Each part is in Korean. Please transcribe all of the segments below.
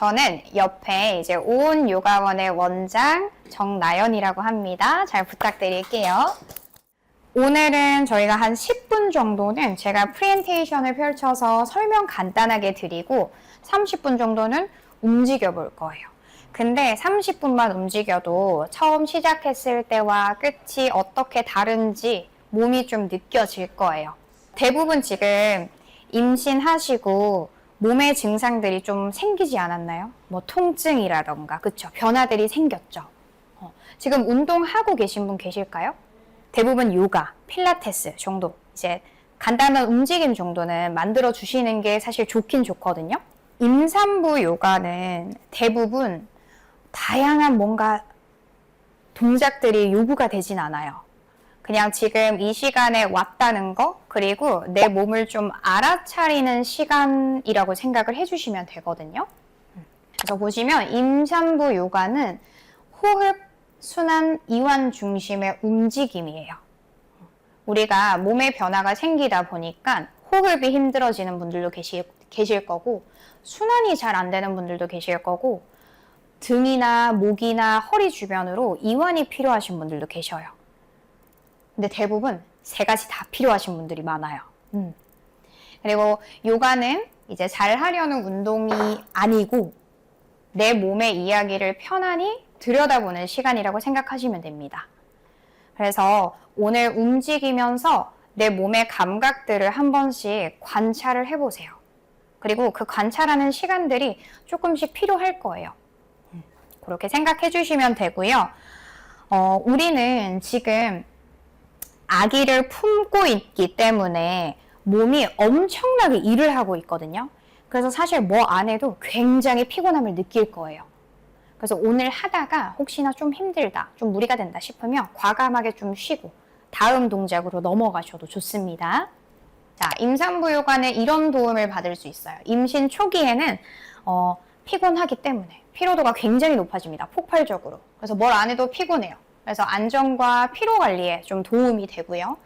저는 옆에 이제 온 요가원의 원장 정나연이라고 합니다. 잘 부탁드릴게요. 오늘은 저희가 한 10분 정도는 제가 프레젠테이션을 펼쳐서 설명 간단하게 드리고 30분 정도는 움직여 볼 거예요. 근데 30분만 움직여도 처음 시작했을 때와 끝이 어떻게 다른지 몸이 좀 느껴질 거예요. 대부분 지금 임신하시고 몸의 증상들이 좀 생기지 않았나요? 뭐 통증이라던가, 그쵸? 변화들이 생겼죠. 지금 운동하고 계신 분 계실까요? 대부분 요가, 필라테스 정도, 이제 간단한 움직임 정도는 만들어 주시는 게 사실 좋긴 좋거든요. 임산부 요가는 대부분 다양한 뭔가 동작들이 요구가 되진 않아요. 그냥 지금 이 시간에 왔다는 거, 그리고 내 몸을 좀 알아차리는 시간이라고 생각을 해주시면 되거든요. 그래서 보시면 임산부 요가는 호흡, 순환, 이완 중심의 움직임이에요. 우리가 몸의 변화가 생기다 보니까 호흡이 힘들어지는 분들도 계실 거고, 순환이 잘 안 되는 분들도 계실 거고, 등이나 목이나 허리 주변으로 이완이 필요하신 분들도 계셔요. 근데 대부분 세 가지 다 필요하신 분들이 많아요. 그리고 요가는 이제 잘 하려는 운동이 아니고 내 몸의 이야기를 편안히 들여다보는 시간이라고 생각하시면 됩니다. 그래서 오늘 움직이면서 내 몸의 감각들을 한 번씩 관찰을 해보세요. 그리고 그 관찰하는 시간들이 조금씩 필요할 거예요. 그렇게 생각해 주시면 되고요. 우리는 지금 아기를 품고 있기 때문에 몸이 엄청나게 일을 하고 있거든요. 그래서 사실 뭐 안 해도 굉장히 피곤함을 느낄 거예요. 그래서 오늘 하다가 혹시나 좀 힘들다, 좀 무리가 된다 싶으면 과감하게 좀 쉬고 다음 동작으로 넘어가셔도 좋습니다. 자, 임산부 요가는 이런 도움을 받을 수 있어요. 임신 초기에는 피곤하기 때문에 피로도가 굉장히 높아집니다. 폭발적으로. 그래서 뭘 안 해도 피곤해요. 그래서 안정과 피로 관리에 좀 도움이 되고요.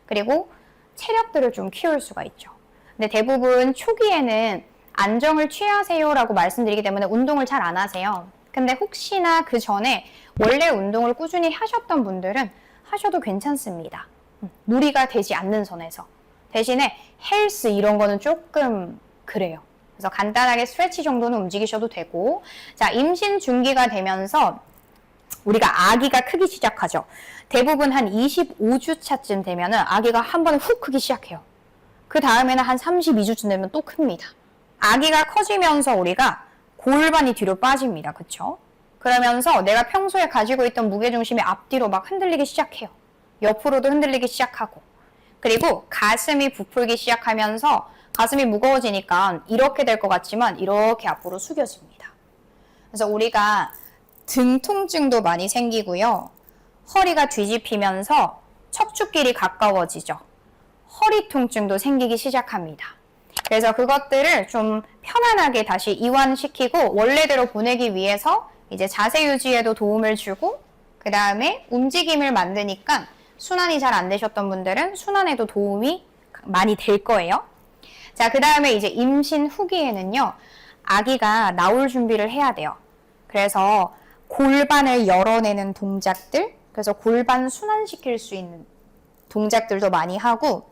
그리고 체력들을 좀 키울 수가 있죠. 근데 대부분 초기에는 안정을 취하세요라고 말씀드리기 때문에 운동을 잘 안 하세요. 근데 혹시나 그 전에 원래 운동을 꾸준히 하셨던 분들은 하셔도 괜찮습니다. 무리가 되지 않는 선에서. 대신에 헬스 이런 거는 조금 그래요. 그래서 간단하게 스트레치 정도는 움직이셔도 되고, 자, 임신 중기가 되면서 우리가 아기가 크기 시작하죠. 대부분 한 25주 차쯤 되면은 아기가 한 번에 훅 크기 시작해요. 그 다음에는 한 32주쯤 되면 또 큽니다. 아기가 커지면서 우리가 골반이 뒤로 빠집니다. 그쵸? 그러면서 내가 평소에 가지고 있던 무게중심이 앞뒤로 막 흔들리기 시작해요. 옆으로도 흔들리기 시작하고. 그리고 가슴이 부풀기 시작하면서 가슴이 무거워지니까 이렇게 될 것 같지만 이렇게 앞으로 숙여집니다. 그래서 우리가 등 통증도 많이 생기고요. 허리가 뒤집히면서 척추끼리 가까워지죠. 허리 통증도 생기기 시작합니다. 그래서 그것들을 좀 편안하게 다시 이완시키고 원래대로 보내기 위해서 이제 자세 유지에도 도움을 주고, 그 다음에 움직임을 만드니까 순환이 잘 안 되셨던 분들은 순환에도 도움이 많이 될 거예요. 자, 그 다음에 이제 임신 후기에는요, 아기가 나올 준비를 해야 돼요. 그래서 골반을 열어내는 동작들, 그래서 골반 순환시킬 수 있는 동작들도 많이 하고,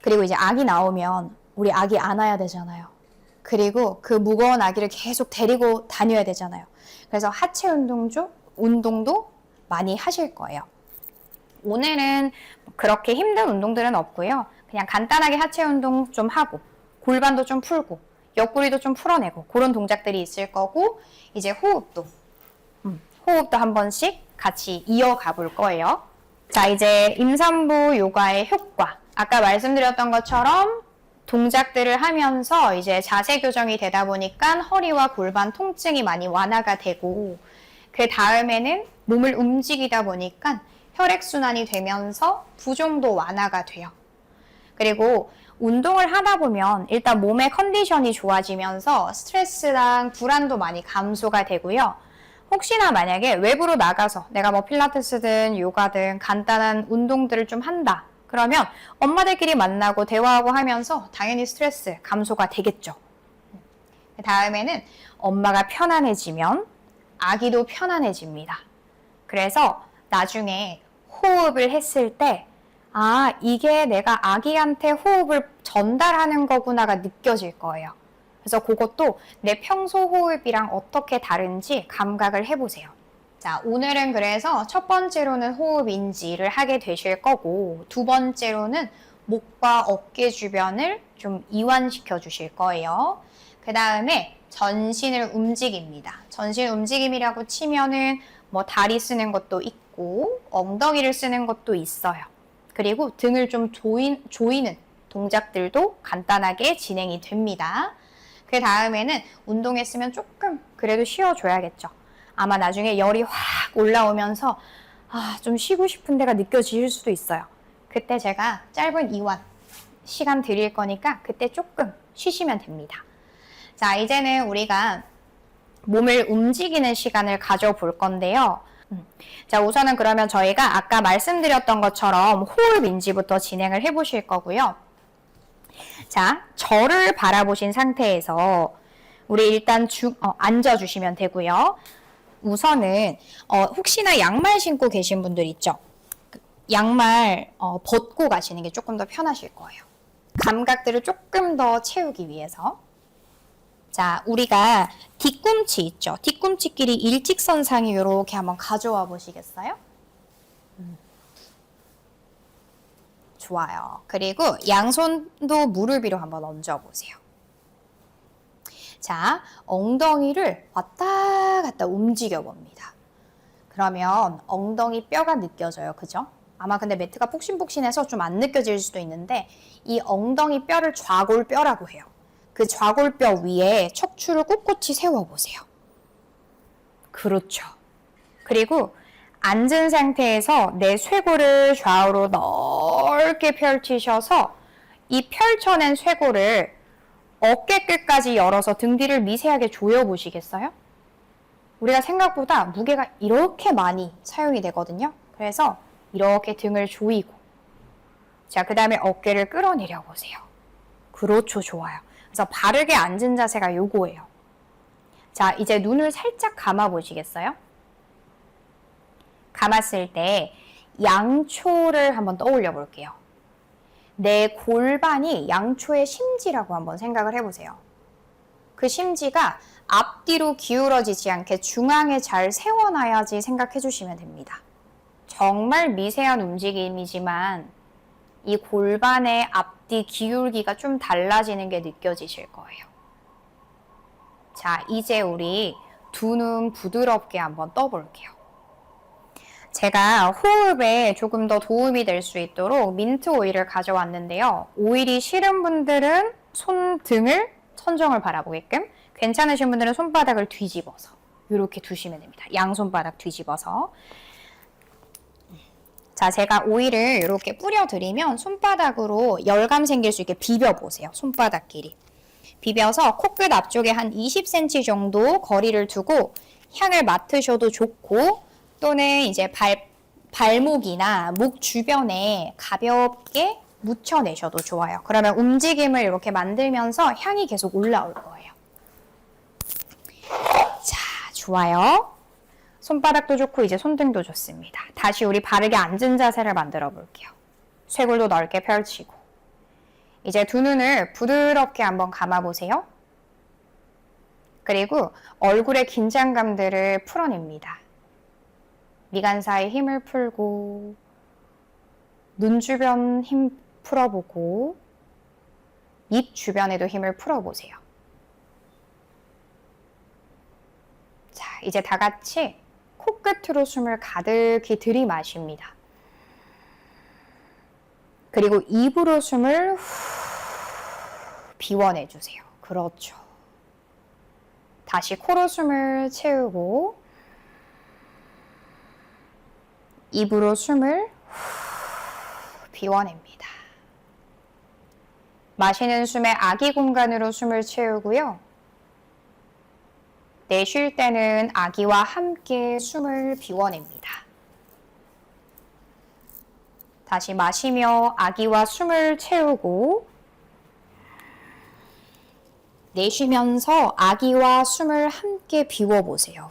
그리고 이제 아기 나오면 우리 아기 안아야 되잖아요. 그리고 그 무거운 아기를 계속 데리고 다녀야 되잖아요. 그래서 하체 운동도 많이 하실 거예요. 오늘은 그렇게 힘든 운동들은 없고요. 그냥 간단하게 하체 운동 좀 하고, 골반도 좀 풀고, 옆구리도 좀 풀어내고, 그런 동작들이 있을 거고, 이제 호흡도 한 번씩 같이 이어가 볼 거예요. 자, 이제 임산부 요가의 효과. 아까 말씀드렸던 것처럼 동작들을 하면서 이제 자세 교정이 되다 보니까 허리와 골반 통증이 많이 완화가 되고, 그 다음에는 몸을 움직이다 보니까 혈액순환이 되면서 부종도 완화가 돼요. 그리고 운동을 하다 보면 일단 몸의 컨디션이 좋아지면서 스트레스랑 불안도 많이 감소가 되고요. 혹시나 만약에 외부로 나가서 내가 뭐 필라테스든 요가든 간단한 운동들을 좀 한다. 그러면 엄마들끼리 만나고 대화하고 하면서 당연히 스트레스 감소가 되겠죠. 그 다음에는 엄마가 편안해지면 아기도 편안해집니다. 그래서 나중에 호흡을 했을 때 아, 이게 내가 아기한테 호흡을 전달하는 거구나가 느껴질 거예요. 그래서 그것도 내 평소 호흡이랑 어떻게 다른지 감각을 해보세요. 자, 오늘은 그래서 첫 번째로는 호흡 인지를 하게 되실 거고, 두 번째로는 목과 어깨 주변을 좀 이완시켜 주실 거예요. 그 다음에 전신을 움직입니다. 전신 움직임이라고 치면은 뭐 다리 쓰는 것도 있고, 엉덩이를 쓰는 것도 있어요. 그리고 등을 좀 조이는 동작들도 간단하게 진행이 됩니다. 그 다음에는 운동했으면 조금 그래도 쉬어줘야겠죠. 아마 나중에 열이 확 올라오면서 좀 쉬고 싶은 데가 느껴질 수도 있어요. 그때 제가 짧은 이완 시간 드릴 거니까 그때 조금 쉬시면 됩니다. 자, 이제는 우리가 몸을 움직이는 시간을 가져볼 건데요. 자, 우선은 그러면 저희가 아까 말씀드렸던 것처럼 호흡 인지부터 진행을 해보실 거고요. 자, 저를 바라보신 상태에서 우리 일단 앉아주시면 되고요. 우선은 혹시나 양말 신고 계신 분들 있죠? 양말 벗고 가시는 게 조금 더 편하실 거예요. 감각들을 조금 더 채우기 위해서. 자, 우리가 뒤꿈치 있죠? 뒤꿈치끼리 일직선상에 이렇게 한번 가져와 보시겠어요? 좋아요. 그리고 양손도 무릎 위로 한번 얹어보세요. 자, 엉덩이를 왔다 갔다 움직여 봅니다. 그러면 엉덩이 뼈가 느껴져요. 그죠? 아마 근데 매트가 폭신폭신해서 좀 안 느껴질 수도 있는데 이 엉덩이 뼈를 좌골뼈라고 해요. 그 좌골뼈 위에 척추를 꿋꿋이 세워보세요. 그렇죠. 그리고 앉은 상태에서 내 쇄골을 좌우로 넓게 펼치셔서 이 펼쳐낸 쇄골을 어깨 끝까지 열어서 등 뒤를 미세하게 조여보시겠어요? 우리가 생각보다 무게가 이렇게 많이 사용이 되거든요. 그래서 이렇게 등을 조이고 자, 그 다음에 어깨를 끌어내려 보세요. 그렇죠, 좋아요. 그래서 바르게 앉은 자세가 요거예요. 자, 이제 눈을 살짝 감아 보시겠어요? 감았을 때 양초를 한번 떠올려 볼게요. 내 골반이 양초의 심지라고 한번 생각을 해보세요. 그 심지가 앞뒤로 기울어지지 않게 중앙에 잘 세워놔야지 생각해 주시면 됩니다. 정말 미세한 움직임이지만 이 골반의 앞뒤 기울기가 좀 달라지는 게 느껴지실 거예요. 자, 이제 우리 두 눈 부드럽게 한번 떠볼게요. 제가 호흡에 조금 더 도움이 될 수 있도록 민트 오일을 가져왔는데요. 오일이 싫은 분들은 손등을 천정을 바라보게끔, 괜찮으신 분들은 손바닥을 뒤집어서 이렇게 두시면 됩니다. 양손바닥 뒤집어서. 자, 제가 오일을 이렇게 뿌려드리면 손바닥으로 열감 생길 수 있게 비벼보세요. 손바닥끼리. 비벼서 코끝 앞쪽에 한 20cm 정도 거리를 두고 향을 맡으셔도 좋고, 또는 이제 발목이나 목 주변에 가볍게 묻혀내셔도 좋아요. 그러면 움직임을 이렇게 만들면서 향이 계속 올라올 거예요. 자, 좋아요. 손바닥도 좋고 이제 손등도 좋습니다. 다시 우리 바르게 앉은 자세를 만들어 볼게요. 쇄골도 넓게 펼치고 이제 두 눈을 부드럽게 한번 감아보세요. 그리고 얼굴의 긴장감들을 풀어냅니다. 미간 사이 힘을 풀고 눈 주변 힘 풀어보고 입 주변에도 힘을 풀어보세요. 자, 이제 다 같이 코끝으로 숨을 가득히 들이마십니다. 그리고 입으로 숨을 비워내주세요. 그렇죠. 다시 코로 숨을 채우고 입으로 숨을 비워냅니다. 마시는 숨에 아기 공간으로 숨을 채우고요. 내쉴 때는 아기와 함께 숨을 비워냅니다. 다시 마시며 아기와 숨을 채우고 내쉬면서 아기와 숨을 함께 비워보세요.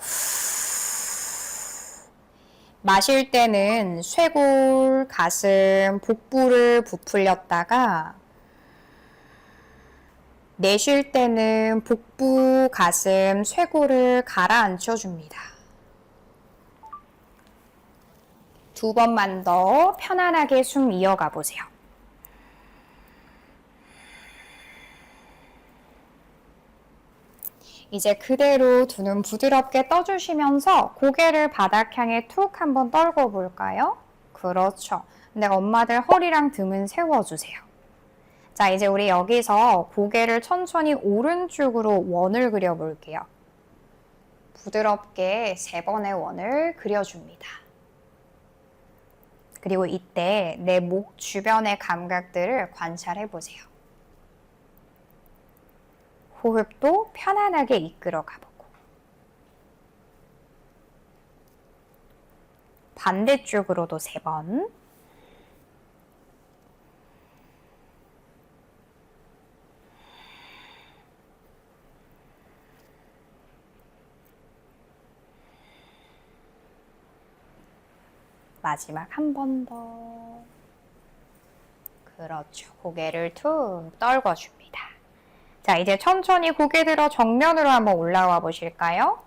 마실 때는 쇄골, 가슴, 복부를 부풀렸다가 내쉴 때는 복부, 가슴, 쇄골을 가라앉혀 줍니다. 2번만 더 편안하게 숨 이어가 보세요. 이제 그대로 두 눈 부드럽게 떠주시면서 고개를 바닥 향해 툭 한번 떨궈 볼까요? 그렇죠. 근데 엄마들 허리랑 등은 세워주세요. 자, 이제 우리 여기서 고개를 천천히 오른쪽으로 원을 그려볼게요. 부드럽게 3번의 원을 그려줍니다. 그리고 이때 내 목 주변의 감각들을 관찰해 보세요. 호흡도 편안하게 이끌어 가보고 반대쪽으로도 3번 마지막 한 번 더. 그렇죠. 고개를 툭 떨궈줍니다. 자, 이제 천천히 고개 들어 정면으로 한번 올라와 보실까요?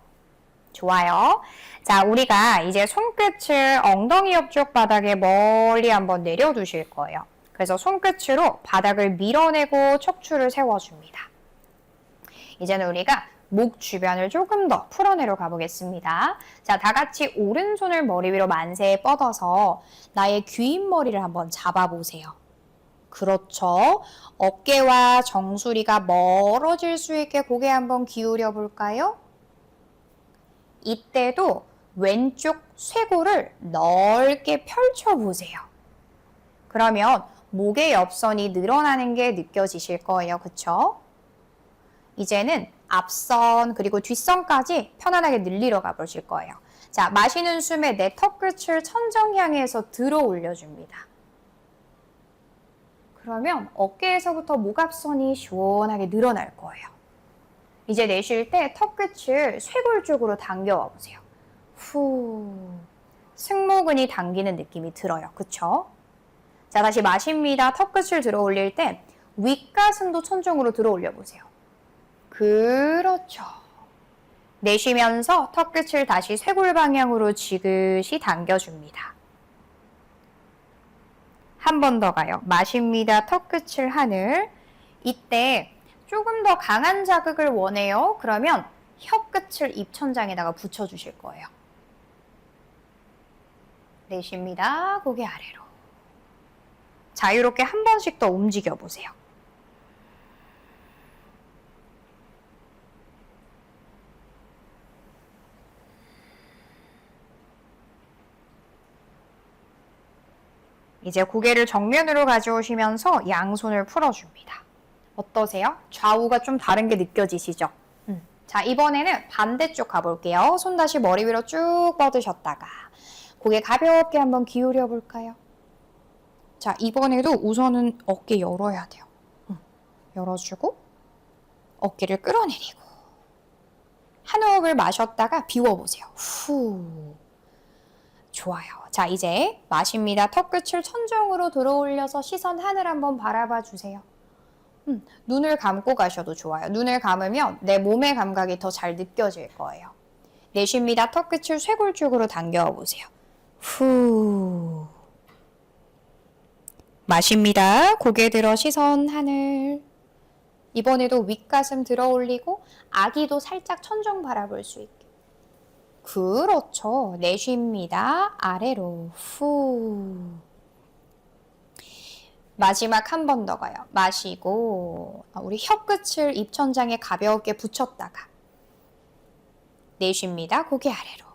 좋아요. 자, 우리가 이제 손끝을 엉덩이 옆쪽 바닥에 멀리 한번 내려두실 거예요. 그래서 손끝으로 바닥을 밀어내고 척추를 세워줍니다. 이제는 우리가 목 주변을 조금 더 풀어내려 가보겠습니다. 자, 다 같이 오른손을 머리 위로 만세에 뻗어서 나의 귀인머리를 한번 잡아보세요. 그렇죠. 어깨와 정수리가 멀어질 수 있게 고개 한번 기울여 볼까요? 이때도 왼쪽 쇄골을 넓게 펼쳐보세요. 그러면 목의 옆선이 늘어나는 게 느껴지실 거예요. 그쵸? 이제는 앞선 그리고 뒷선까지 편안하게 늘리러 가보실 거예요. 자, 마시는 숨에 내 턱끝을 천정 향해서 들어 올려줍니다. 그러면 어깨에서부터 목 앞선이 시원하게 늘어날 거예요. 이제 내쉴 때 턱끝을 쇄골 쪽으로 당겨와 보세요. 후, 승모근이 당기는 느낌이 들어요. 그쵸? 자, 다시 마십니다. 턱끝을 들어 올릴 때 윗가슴도 천정으로 들어 올려 보세요. 그렇죠. 내쉬면서 턱끝을 다시 쇄골 방향으로 지그시 당겨줍니다. 한 번 더 가요. 마십니다. 턱끝을 하늘. 이때 조금 더 강한 자극을 원해요. 그러면 혀끝을 입천장에다가 붙여주실 거예요. 내쉽니다. 고개 아래로. 자유롭게 한 번씩 더 움직여 보세요. 이제 고개를 정면으로 가져오시면서 양손을 풀어줍니다. 어떠세요? 좌우가 좀 다른 게 느껴지시죠? 자, 이번에는 반대쪽 가볼게요. 손 다시 머리 위로 쭉 뻗으셨다가 고개 가볍게 한번 기울여 볼까요? 자, 이번에도 우선은 어깨 열어야 돼요. 열어주고 어깨를 끌어내리고 한 호흡을 마셨다가 비워보세요. 후. 좋아요. 자, 이제 마십니다. 턱끝을 천정으로 들어 올려서 시선 하늘 한번 바라봐 주세요. 눈을 감고 가셔도 좋아요. 눈을 감으면 내 몸의 감각이 더 잘 느껴질 거예요. 내쉽니다. 턱끝을 쇄골 쪽으로 당겨 보세요. 후. 마십니다. 고개 들어 시선 하늘. 이번에도 윗가슴 들어 올리고 아기도 살짝 천정 바라볼 수 있게. 그렇죠. 내쉽니다. 아래로 후. 마지막 한 번 더 가요. 마시고 우리 혀끝을 입천장에 가볍게 붙였다가 내쉽니다. 고개 아래로.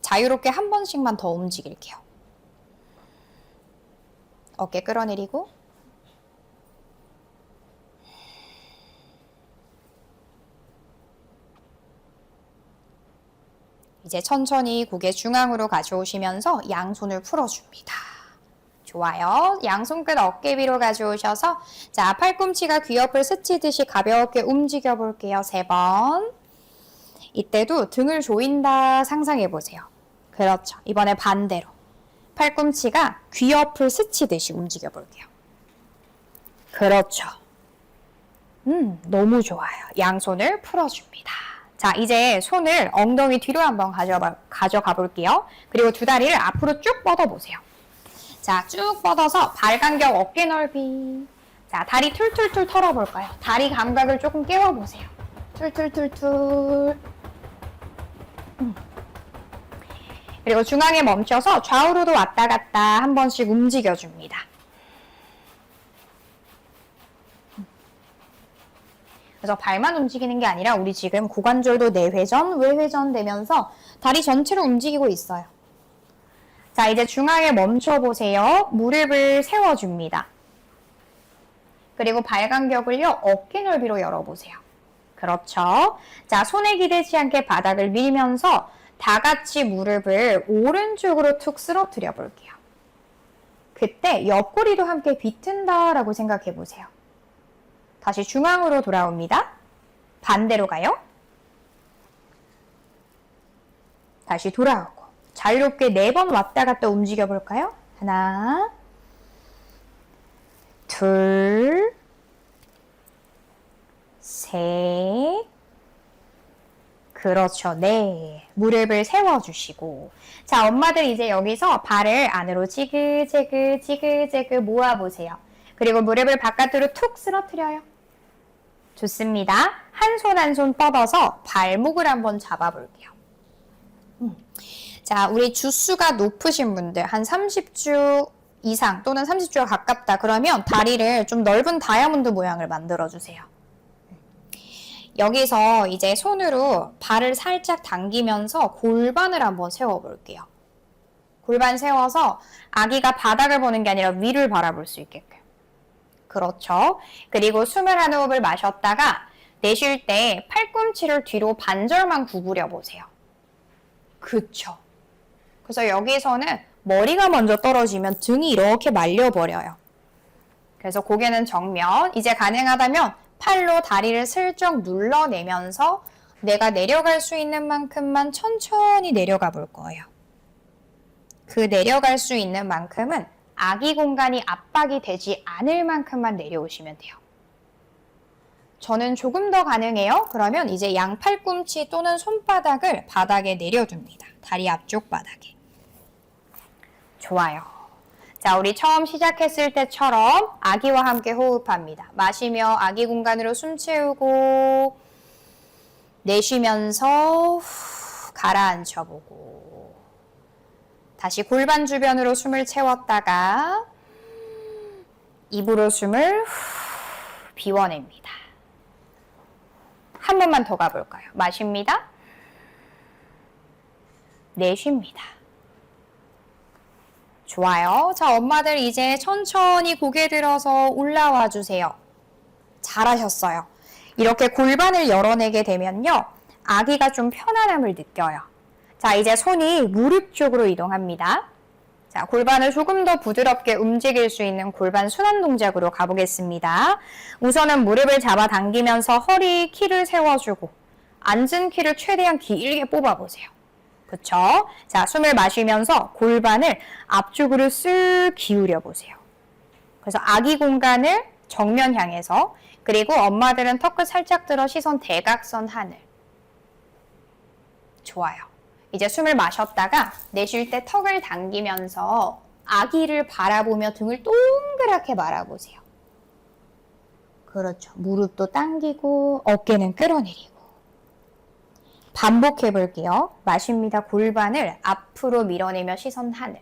자유롭게 한 번씩만 더 움직일게요. 어깨 끌어내리고 이제 천천히 고개 중앙으로 가져오시면서 양손을 풀어줍니다. 좋아요. 양손끝 어깨 위로 가져오셔서 자, 팔꿈치가 귀 옆을 스치듯이 가볍게 움직여 볼게요. 3번. 이때도 등을 조인다 상상해 보세요. 그렇죠. 이번에 반대로. 팔꿈치가 귀 옆을 스치듯이 움직여 볼게요. 그렇죠. 너무 좋아요. 양손을 풀어줍니다. 자, 이제 손을 엉덩이 뒤로 한번 가져가 볼게요. 그리고 두 다리를 앞으로 쭉 뻗어 보세요. 자, 쭉 뻗어서 발 간격 어깨 넓이. 자, 다리 툴툴툴 털어볼까요? 다리 감각을 조금 깨워보세요. 툴툴툴툴. 그리고 중앙에 멈춰서 좌우로도 왔다 갔다 한 번씩 움직여줍니다. 그래서 발만 움직이는 게 아니라 우리 지금 고관절도 내회전, 외회전 되면서 다리 전체를 움직이고 있어요. 자, 이제 중앙에 멈춰보세요. 무릎을 세워줍니다. 그리고 발 간격을요, 어깨 넓이로 열어보세요. 그렇죠. 자, 손에 기대지 않게 바닥을 밀면서 다 같이 무릎을 오른쪽으로 툭 쓰러뜨려 볼게요. 그때 옆구리도 함께 비튼다라고 생각해 보세요. 다시 중앙으로 돌아옵니다. 반대로 가요. 다시 돌아오고 자유롭게 4번 왔다 갔다 움직여 볼까요? 하나, 둘, 셋, 그렇죠. 네. 무릎을 세워주시고 자, 엄마들 이제 여기서 발을 안으로 지그재그 모아보세요. 그리고 무릎을 바깥으로 툭 쓰러뜨려요. 좋습니다. 한 손 한 손 뻗어서 발목을 한번 잡아볼게요. 자, 우리 주수가 높으신 분들 한 30주 이상 또는 30주가 가깝다. 그러면 다리를 좀 넓은 다이아몬드 모양을 만들어주세요. 여기서 이제 손으로 발을 살짝 당기면서 골반을 한번 세워볼게요. 골반 세워서 아기가 바닥을 보는 게 아니라 위를 바라볼 수 있게끔. 그렇죠. 그리고 숨을 한 호흡을 마셨다가 내쉴 때 팔꿈치를 뒤로 반절만 구부려 보세요. 그쵸. 그래서 여기서는 머리가 먼저 떨어지면 등이 이렇게 말려버려요. 그래서 고개는 정면. 이제 가능하다면 팔로 다리를 슬쩍 눌러내면서 내가 내려갈 수 있는 만큼만 천천히 내려가 볼 거예요. 그 내려갈 수 있는 만큼은 아기 공간이 압박이 되지 않을 만큼만 내려오시면 돼요. 저는 조금 더 가능해요. 그러면 이제 양팔꿈치 또는 손바닥을 바닥에 내려줍니다. 다리 앞쪽 바닥에. 좋아요. 자, 우리 처음 시작했을 때처럼 아기와 함께 호흡합니다. 마시며 아기 공간으로 숨 채우고 내쉬면서 가라앉혀보고 다시 골반 주변으로 숨을 채웠다가 입으로 숨을 비워냅니다. 한 번만 더 가볼까요? 마십니다. 내쉽니다. 좋아요. 자, 엄마들 이제 천천히 고개 들어서 올라와 주세요. 잘하셨어요. 이렇게 골반을 열어내게 되면요. 아기가 좀 편안함을 느껴요. 자, 이제 손이 무릎 쪽으로 이동합니다. 자, 골반을 조금 더 부드럽게 움직일 수 있는 골반 순환 동작으로 가보겠습니다. 우선은 무릎을 잡아당기면서 허리, 키를 세워주고 앉은 키를 최대한 길게 뽑아보세요. 그쵸? 자, 숨을 마시면서 골반을 앞쪽으로 쓱 기울여 보세요. 그래서 아기 공간을 정면 향해서 그리고 엄마들은 턱끝 살짝 들어 시선 대각선 하늘. 좋아요. 이제 숨을 마셨다가 내쉴 때 턱을 당기면서 아기를 바라보며 등을 동그랗게 말아보세요. 그렇죠. 무릎도 당기고 어깨는 끌어내리고. 반복해 볼게요. 마십니다. 골반을 앞으로 밀어내며 시선 하늘.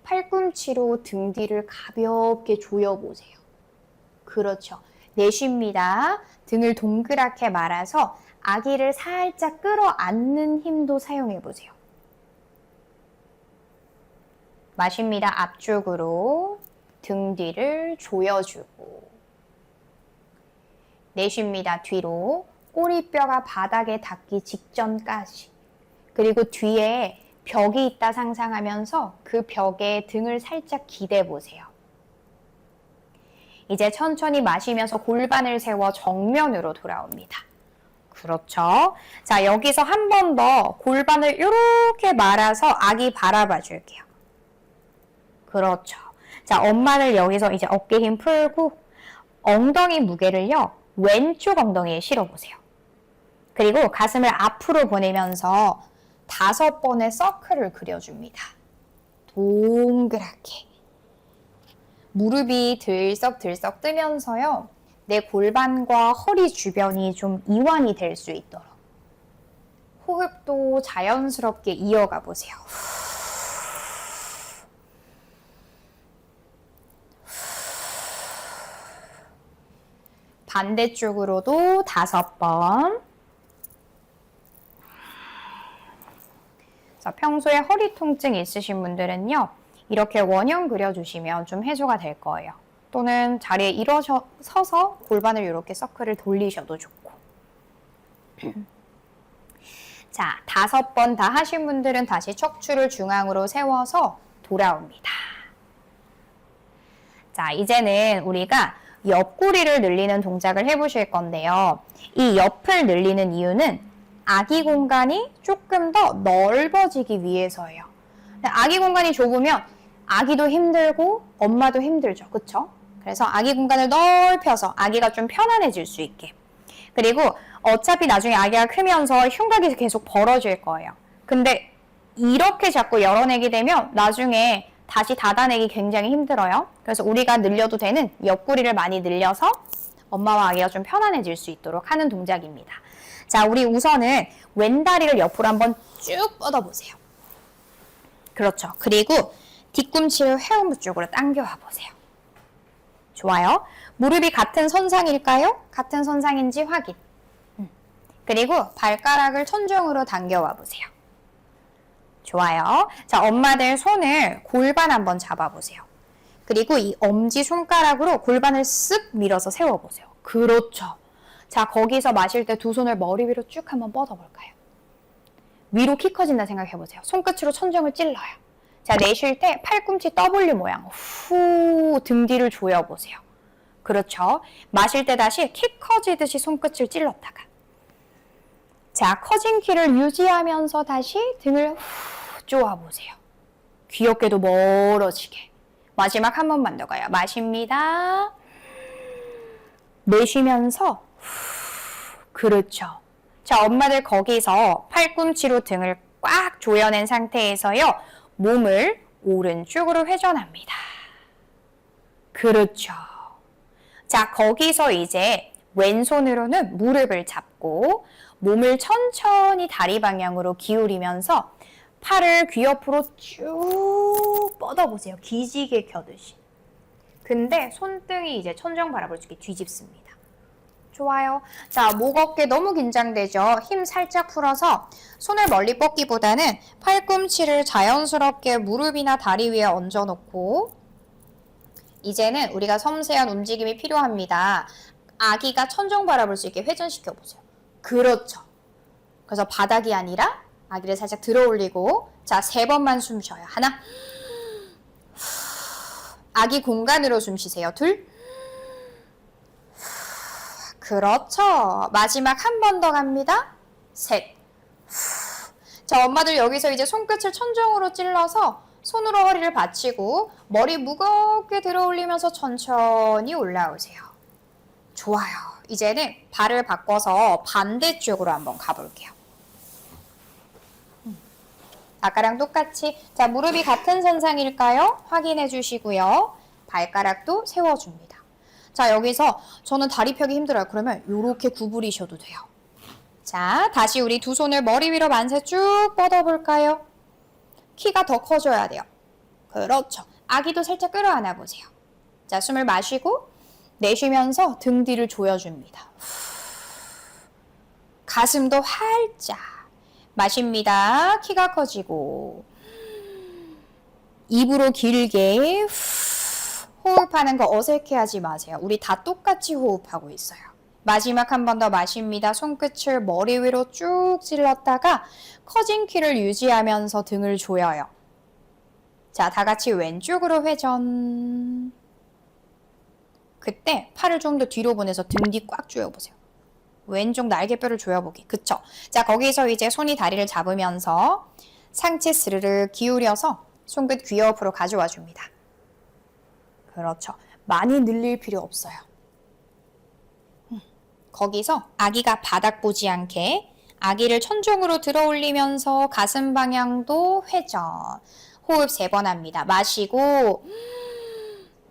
팔꿈치로 등 뒤를 가볍게 조여보세요. 그렇죠. 내쉽니다. 등을 동그랗게 말아서 아기를 살짝 끌어안는 힘도 사용해 보세요. 마십니다. 앞쪽으로 등 뒤를 조여주고 내쉽니다. 뒤로 꼬리뼈가 바닥에 닿기 직전까지 그리고 뒤에 벽이 있다 상상하면서 그 벽에 등을 살짝 기대 보세요. 이제 천천히 마시면서 골반을 세워 정면으로 돌아옵니다. 그렇죠. 자, 여기서 한 번 더 골반을 이렇게 말아서 아기 바라봐 줄게요. 그렇죠. 자, 엄마를 여기서 이제 어깨 힘 풀고 엉덩이 무게를요, 왼쪽 엉덩이에 실어보세요. 그리고 가슴을 앞으로 보내면서 5번의 서클을 그려줍니다. 동그랗게. 무릎이 들썩들썩 뜨면서요, 내 골반과 허리 주변이 좀 이완이 될 수 있도록 호흡도 자연스럽게 이어가 보세요. 반대쪽으로도 5번. 자, 평소에 허리 통증 있으신 분들은요, 이렇게 원형 그려주시면 좀 해소가 될 거예요. 또는 자리에 일어서서 골반을 이렇게 서클을 돌리셔도 좋고. 자, 5번 다 하신 분들은 다시 척추를 중앙으로 세워서 돌아옵니다. 자, 이제는 우리가 옆구리를 늘리는 동작을 해보실 건데요. 이 옆을 늘리는 이유는 아기 공간이 조금 더 넓어지기 위해서예요. 아기 공간이 좁으면 아기도 힘들고 엄마도 힘들죠. 그쵸? 그래서 아기 공간을 넓혀서 아기가 좀 편안해질 수 있게. 그리고 어차피 나중에 아기가 크면서 흉곽이 계속 벌어질 거예요. 근데 이렇게 자꾸 열어내게 되면 나중에 다시 닫아내기 굉장히 힘들어요. 그래서 우리가 늘려도 되는 옆구리를 많이 늘려서 엄마와 아기가 좀 편안해질 수 있도록 하는 동작입니다. 자, 우리 우선은 왼다리를 옆으로 한번 쭉 뻗어보세요. 그렇죠. 그리고 뒤꿈치를 회음부 쪽으로 당겨와 보세요. 좋아요. 무릎이 같은 선상일까요? 같은 선상인지 확인. 그리고 발가락을 천정으로 당겨와 보세요. 좋아요. 자, 엄마들 손을 골반 한번 잡아보세요. 그리고 이 엄지손가락으로 골반을 쓱 밀어서 세워보세요. 그렇죠. 자, 거기서 마실 때 두 손을 머리 위로 쭉 한번 뻗어볼까요? 위로 키 커진다 생각해보세요. 손끝으로 천정을 찔러요. 자, 내쉴 때 팔꿈치 W 모양 후 등 뒤를 조여보세요. 그렇죠. 마실 때 다시 키 커지듯이 손끝을 찔렀다가 자, 커진 키를 유지하면서 다시 등을 후 쪼아보세요. 귀엽게도 멀어지게. 마지막 한 번만 더 가요. 마십니다. 내쉬면서 후, 그렇죠. 자, 엄마들 거기서 팔꿈치로 등을 꽉 조여낸 상태에서요. 몸을 오른쪽으로 회전합니다. 그렇죠. 자, 거기서 이제 왼손으로는 무릎을 잡고 몸을 천천히 다리 방향으로 기울이면서 팔을 귀 옆으로 쭉 뻗어보세요. 기지개 켜듯이. 근데 손등이 이제 천정 바라볼 수 있게 뒤집습니다. 좋아요. 자, 목 어깨 너무 긴장되죠? 힘 살짝 풀어서 손을 멀리 뻗기보다는 팔꿈치를 자연스럽게 무릎이나 다리 위에 얹어놓고 이제는 우리가 섬세한 움직임이 필요합니다. 아기가 천정 바라볼 수 있게 회전시켜 보세요. 그렇죠. 그래서 바닥이 아니라 아기를 살짝 들어 올리고 자, 3번만 숨 쉬어요. 하나. 아기 공간으로 숨 쉬세요. 둘. 그렇죠. 마지막 한 번 더 갑니다. 셋. 자, 엄마들 여기서 이제 손끝을 천정으로 찔러서 손으로 허리를 받치고 머리 무겁게 들어 올리면서 천천히 올라오세요. 좋아요. 이제는 발을 바꿔서 반대쪽으로 한번 가볼게요. 아까랑 똑같이 자, 무릎이 같은 선상일까요? 확인해 주시고요. 발가락도 세워줍니다. 자, 여기서 저는 다리 펴기 힘들어요. 그러면 이렇게 구부리셔도 돼요. 자, 다시 우리 두 손을 머리 위로 만세 쭉 뻗어볼까요? 키가 더 커져야 돼요. 그렇죠. 아기도 살짝 끌어안아 보세요. 자, 숨을 마시고 내쉬면서 등 뒤를 조여줍니다. 가슴도 활짝 마십니다. 키가 커지고 입으로 길게 호흡하는 거 어색해하지 마세요. 우리 다 똑같이 호흡하고 있어요. 마지막 한 번 더 마십니다. 손끝을 머리 위로 쭉 찔렀다가 커진 키를 유지하면서 등을 조여요. 자, 다 같이 왼쪽으로 회전. 그때 팔을 좀 더 뒤로 보내서 등 뒤 꽉 조여보세요. 왼쪽 날개뼈를 조여보기. 그쵸? 자, 거기서 이제 손이 다리를 잡으면서 상체 스르르 기울여서 손끝 귀 옆으로 가져와 줍니다. 그렇죠. 많이 늘릴 필요 없어요. 거기서 아기가 바닥 보지 않게 아기를 천정으로 들어 올리면서 가슴 방향도 회전. 호흡 3번 합니다. 마시고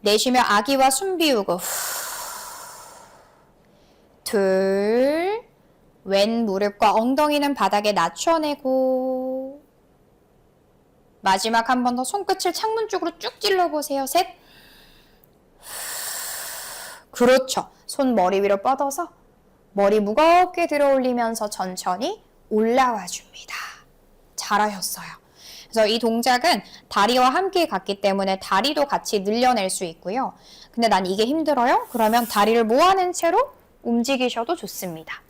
내쉬며 아기와 숨 비우고 둘, 왼 무릎과 엉덩이는 바닥에 낮춰내고 마지막 한 번 더 손끝을 창문 쪽으로 쭉 찔러보세요. 셋, 그렇죠. 손 머리 위로 뻗어서 머리 무겁게 들어 올리면서 천천히 올라와 줍니다. 잘하셨어요. 그래서 이 동작은 다리와 함께 갔기 때문에 다리도 같이 늘려낼 수 있고요. 근데 난 이게 힘들어요? 그러면 다리를 모아낸 채로 움직이셔도 좋습니다.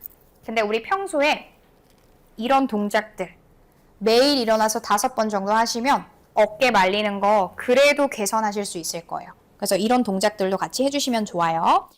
근데 우리 평소에 이런 동작들 매일 일어나서 5번 정도 하시면 어깨 말리는 거 그래도 개선하실 수 있을 거예요. 그래서 이런 동작들도 같이 해주시면 좋아요.